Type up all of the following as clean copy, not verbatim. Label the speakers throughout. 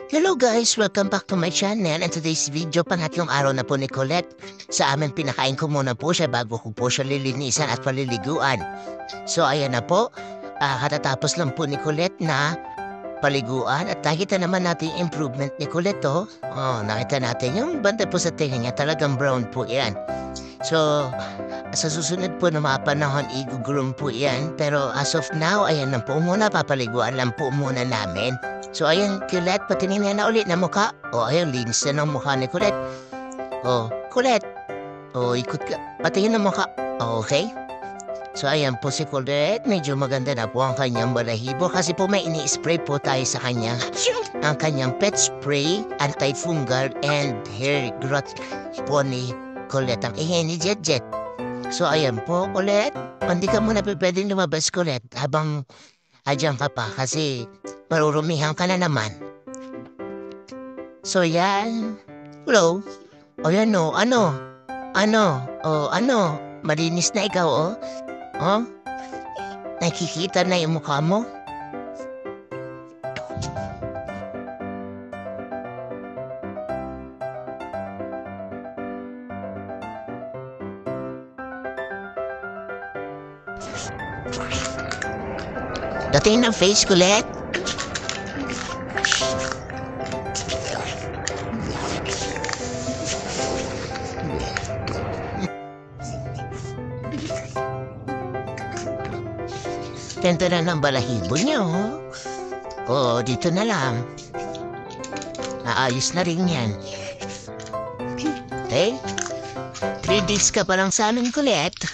Speaker 1: Hello guys! Welcome back to my channel and today's video pangatlong araw na po ni Colette. Sa amin pinakain ko muna po siya bago ko po siya lilinisan at paliliguan. So ayan na po, katatapos lang po ni Colette na paliguan at nakita naman natin yung improvement ni Colette oh. Nakita natin yung banda po sa tingin niya, talagang brown po yan. So, sa susunod po na mga panahon, i-groom po yan. Pero as of now, ayan lang po muna, papaliguan lang po muna namin. So, ayan, Colette, patingin na ulit na mukha. Ayan, linis na ng mukha ni Colette. Colette. Ikot ka. Patingin na mukha. Okay. So, ayan po si Colette. Medyo maganda na po ang kanyang balahibo kasi po may ini-spray po tayo sa kanya. Ang kanyang pet spray, antifungal, and hair growth po ni Colette. Ang ingay ni Jet Jet. So, ayan po, Colette. Hindi ka muna pwedeng lumabas, Colette, habang adyan ka pa kasi marurumihan ka na naman. So, yan. Hello? Yan o. Ano? Malinis na ikaw, Nakikita na yung mukha mo? Dating ng face, Colette. Ganda na ng balahibo niya, dito na lang. Naayos na rin yan. Okay? 3 days ka pa lang sa amin, Colette.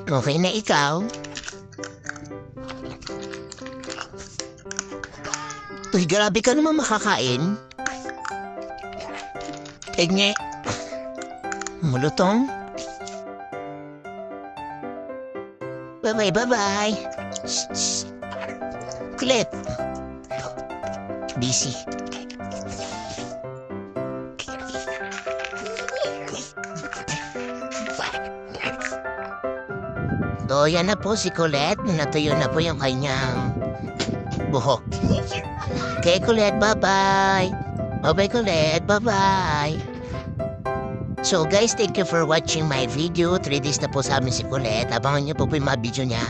Speaker 1: Okay na ikaw? Uy, grabe ka naman makakain. Tignan. Mulutong. Bye-bye. Shh. Colette. Busy. So, yan na po si Colette. Natuyo na po yung kanyang buhok. Okay, Colette, bye-bye. Bye-bye, Colette, bye-bye. So guys, thank you for watching my video. 3 days na po sa amin si Colette. Abangan niyo po yung mga video niya.